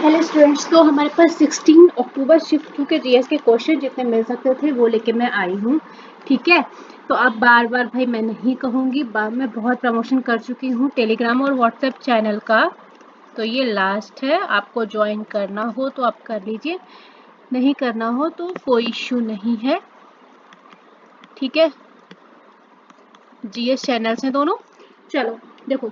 Hello students, तो हमारे पास 16 अक्टूबर shift 2 के जीएस के क्वेश्चन जितने मिल सकते थे वो लेके मैं आई हूँ। ठीक है, तो अब बार बार भाई मैं नहीं कहूँगी, मैं बहुत प्रमोशन कर चुकी हूँ टेलीग्राम और व्हाट्सएप चैनल का, तो ये लास्ट है। आपको ज्वाइन करना हो तो आप कर लीजिए, नहीं करना हो तो कोई इश्यू नहीं है। ठीक है, जीएस चैनल से दोनों। चलो देखो,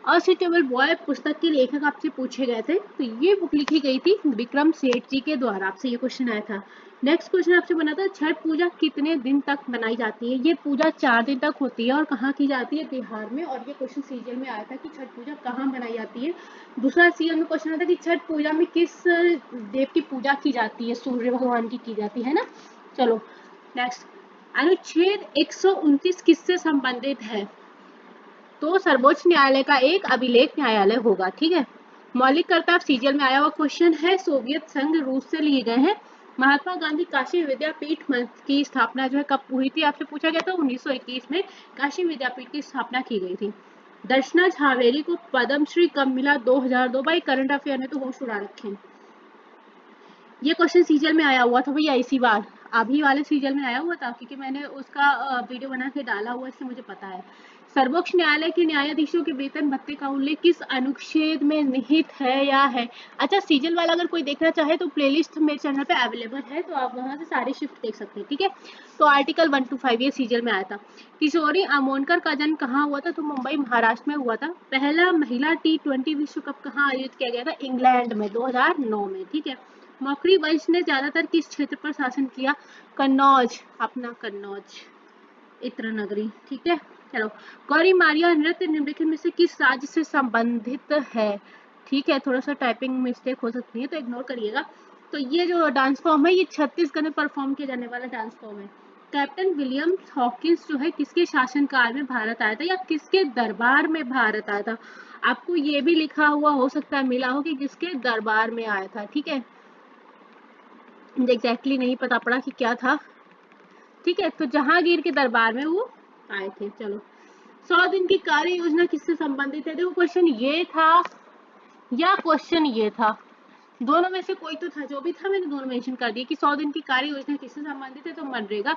असिटेबल बॉय पुस्तक के लेखक आपसे पूछे गए थे, तो ये बुक लिखी गई थी विक्रम सेठ जी के द्वारा। आपसे ये क्वेश्चन आया था। नेक्स्ट क्वेश्चन आपसे बना था, छठ पूजा कितने दिन तक मनाई जाती है? ये पूजा 4 दिन तक होती है और कहाँ की जाती है? बिहार में। और ये क्वेश्चन सीरियल में आया था कि छठ पूजा कहाँ मनाई जाती है। दूसरा सीरियल में क्वेश्चन आया था कि छठ पूजा में किस देव की पूजा की जाती है? सूर्य भगवान की जाती है ना। चलो नेक्स्ट, अनुच्छेद 129 किससे संबंधित है? तो सर्वोच्च न्यायालय का एक अभिलेख न्यायालय होगा। ठीक है, मौलिक कर्तव्य सीरियल में आया हुआ क्वेश्चन है, सोवियत संघ रूस से लिए गए हैं। महात्मा गांधी काशी विद्यापीठ की स्थापना जो है कब हुई थी? आपसे पूछा गया था 1921 में काशी विद्यापीठ की स्थापना की गई थी। दर्शना झावेरी को पद्मश्री कब मिला? 2002। भाई करंट अफेयर में तो होश उड़ा रखे हैं। ये क्वेश्चन सीरियल में आया हुआ था भैया, इसी बार अभी वाले सीरियल में आया हुआ था, क्योंकि मैंने उसका वीडियो बना के डाला हुआ, इससे मुझे पता है। सर्वोच्च न्यायालय के न्यायाधीशों के वेतन भत्ते का उल्लेख किस अनुच्छेद में निहित है या है? अच्छा, सीरियल वाला अगर कोई देखना चाहे तो प्लेलिस्ट मेरे चैनल पे अवेलेबल है, तो आप वहां से सारी शिफ्ट देख सकते हैं। ठीक है, तो आर्टिकल 125 ये सीरियल में आया था। किशोरी आमोनकर का जन्म कहाँ हुआ था? तो मुंबई महाराष्ट्र में हुआ था। पहला महिला T20 विश्व कप कहाँ आयोजित किया गया था? इंग्लैंड में 2009 में। ठीक है, मौखरी वंश ने ज्यादातर किस क्षेत्र पर शासन किया? कन्नौज, अपना कन्नौज, इत्र नगरी। ठीक है, चलो, गौरी मारिया नृत्य निम्नलिखित में से किस राज्य से संबंधित है? ठीक है, थोड़ा सा टाइपिंग मिस्टेक हो सकती है तो इग्नोर करिएगा। तो ये जो डांस फॉर्म है ये छत्तीसगढ़ में परफॉर्म किया जाने वाला डांस फॉर्म है। कैप्टन विलियम हॉकिंस जो है किसके शासनकाल में भारत आया था या किसके दरबार में भारत आया था? आपको ये भी लिखा हुआ हो सकता है मिला हो कि किसके दरबार में आया था। ठीक है, एग्जैक्टली नहीं पता पड़ा कि क्या था। ठीक है, तो जहांगीर के दरबार में वो आए थे। चलो, 100 दिन की कार्य योजना किससे संबंधित है? देखो, क्वेश्चन ये था या क्वेश्चन ये था, दोनों में से कोई तो था। जो भी था मैंने दोनों मेंशन कर दिया कि 100 दिन की कार्य योजना किससे संबंधित है। तो मनरेगा।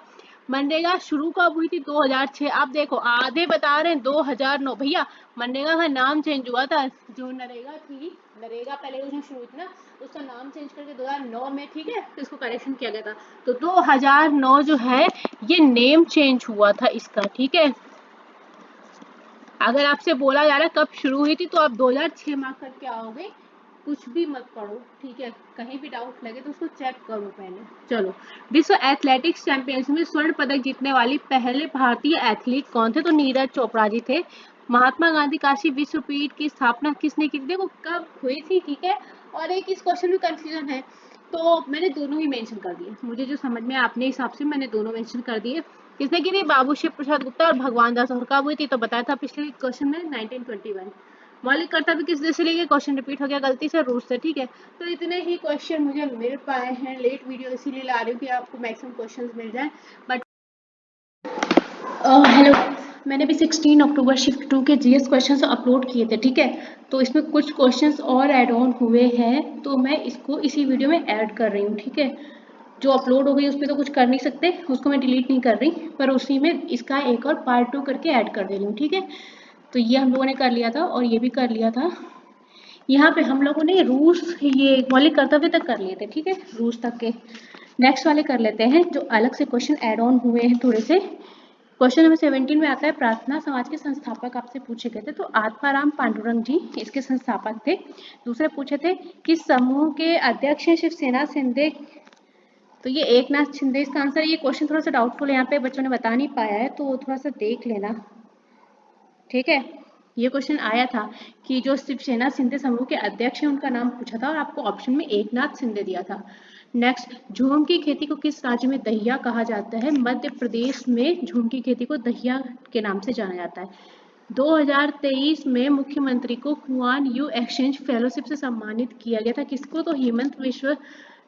मनरेगा शुरू कब हुई थी? 2006। आप देखो, आधे बता रहे हैं 2009। भैया मनरेगा का नाम चेंज हुआ था, जो नरेगा थी, नरेगा पहले योजना शुरू हुई थी ना, उसका नाम चेंज करके 2009 में, ठीक है, तो इसको करेक्शन किया गया था। तो 2009 जो है ये नेम चेंज हुआ था इसका। ठीक है, अगर आपसे बोला जा रहा है कब शुरू हुई थी तो आप 2006 मार्क करके आओगे, कुछ भी मत पढ़ो। ठीक है, कहीं भी डाउट लगे तो उसको चेक करो पहले। चलो, विश्व एथलेटिक्स चैंपियनशिप में स्वर्ण पदक जीतने वाली पहले भारतीय एथलीट कौन थे? तो नीरज चोपड़ा जी थे। महात्मा गांधी काशी विश्वपीठ की स्थापना किसने की थी? देखो कब हुई थी। ठीक है, और एक इस क्वेश्चन में कंफ्यूजन है, तो मैंने दोनों ही मेंशन कर दिए, मुझे जो समझ में अपने हिसाब से मैंने दोनों मेंशन कर दिए। किसने की थी? बाबू शिव प्रसाद गुप्ता और भगवान दास। और कब हुई थी? तो बताया था पिछले क्वेश्चन में 1921। मौलिक कर्तव्य किस देश से लिए? क्वेश्चन रिपीट हो गया गलती से, रूस से। ठीक है, तो इतने ही क्वेश्चन मुझे मिल पाए हैं। लेट वीडियो इसीलिए ला रही हूँ कि आपको मैक्सिमम क्वेश्चंस मिल जाए। बट हेलो, मैंने भी 16 अक्टूबर शिफ्ट 2 के जीएस क्वेश्चंस अपलोड किए थे। ठीक है, तो इसमें कुछ क्वेश्चंस और ऐड ऑन हुए हैं, तो मैं इसको इसी वीडियो में ऐड कर रही हूँ। ठीक है, जो अपलोड हो गई उस पर तो कुछ कर नहीं सकते, उसको मैं डिलीट नहीं कर रही, पर उसी में इसका एक और पार्ट 2 करके ऐड कर दे रही हूँ। ठीक है, तो ये हम लोगों ने कर लिया था और ये भी कर लिया था। यहाँ पे हम लोगों ने रूस, ये मौलिक कर्तव्य तक कर लिए थे। ठीक है, रूस तक के। नेक्स्ट वाले कर लेते हैं जो अलग से क्वेश्चन ऐड ऑन हुए हैं थोड़े से। क्वेश्चन नंबर 17 में आता है, प्रार्थना समाज के संस्थापक आपसे पूछे गए थे, तो आत्माराम पांडुरंग जी इसके संस्थापक थे। दूसरे पूछे थे किस समूह के अध्यक्ष हैं शिवसेना शिंदे? तो ये एकनाथ शिंदे इसका आंसर है। ये क्वेश्चन थोड़ा सा डाउटफुल है, यहाँ पे बच्चों ने बता नहीं पाया है, तो थोड़ा सा देख लेना। ठीक है, ये क्वेश्चन आया था कि जो शिवसेना शिंदे समूह के अध्यक्ष हैं उनका नाम पूछा था और आपको ऑप्शन में एकनाथ शिंदे दिया था। नेक्स्ट, झूम की खेती को किस राज्य में दहिया कहा जाता है? मध्य प्रदेश में झूम की खेती को दहिया के नाम से जाना जाता है। 2023 में मुख्यमंत्री को कुआन यू एक्सचेंज फेलोशिप से सम्मानित किया गया था। किसको? तो हेमंत विश्व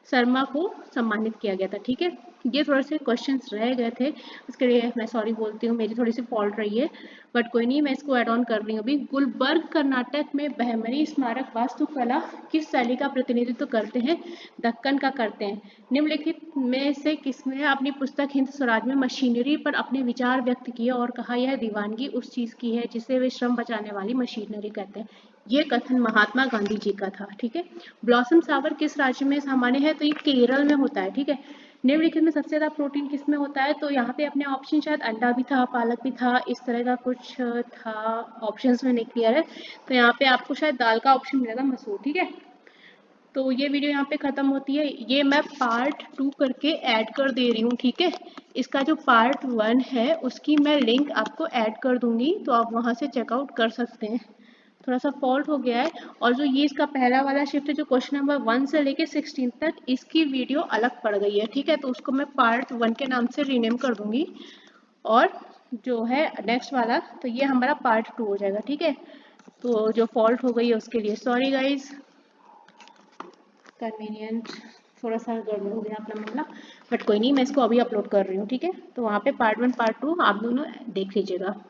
शर्मा को सम्मानित किया गया था। ठीक है, ये थोड़े से क्वेश्चंस रह गए थे, उसके लिए मैं सॉरी बोलती हूँ, मेरी थोड़ी सी फॉल्ट रही है, बट कोई नहीं, मैं इसको ऐड ऑन कर रही हूँ अभी। गुलबर्ग कर्नाटक में बहमनी स्मारक वास्तुकला किस शैली का प्रतिनिधित्व करते हैं? दक्कन का करते हैं। निम्नलिखित में से किसने अपनी पुस्तक हिंद स्वराज में मशीनरी पर अपने विचार व्यक्त किए और कहा यह दीवानगी उस चीज की है जिसे वे श्रम बचाने वाली मशीनरी कहते हैं? ये कथन महात्मा गांधी जी का था। ठीक है, ब्लॉसम फ्लावर किस राज्य में सामान्य है? तो ये केरल में होता है। ठीक है, निम्नलिखित में सबसे ज्यादा प्रोटीन किस में होता है? तो यहाँ पे अपने ऑप्शन शायद अंडा भी था, पालक भी था, इस तरह का कुछ था, ऑप्शंस में नहीं क्लियर है, तो यहाँ पे आपको शायद दाल का ऑप्शन मिलेगा, मसूर। ठीक है, तो ये वीडियो यहाँ पे खत्म होती है, ये मैं पार्ट 2 करके ऐड कर दे रही हूँ। ठीक है, इसका जो पार्ट 1 है उसकी मैं लिंक आपको ऐड कर दूंगी, तो आप वहां से चेकआउट कर सकते हैं। थोड़ा सा फॉल्ट हो गया है, और जो ये इसका पहला वाला शिफ्ट है जो क्वेश्चन नंबर 1 से लेके 16 तक, इसकी वीडियो अलग पड़ गई है। ठीक है, तो उसको मैं पार्ट 1 के नाम से रीनेम कर दूंगी, और जो है नेक्स्ट वाला, तो ये हमारा पार्ट 2 हो जाएगा। ठीक है, तो जो फॉल्ट हो गई है उसके लिए सॉरी गाइज, कन्वीनियंट थोड़ा सा गड़बड़ हो गया अपना मामला, बट कोई नहीं, मैं इसको अभी अपलोड कर रही हूँ। ठीक है, तो वहाँ पे पार्ट 1 पार्ट 2 आप दोनों देख लीजिएगा।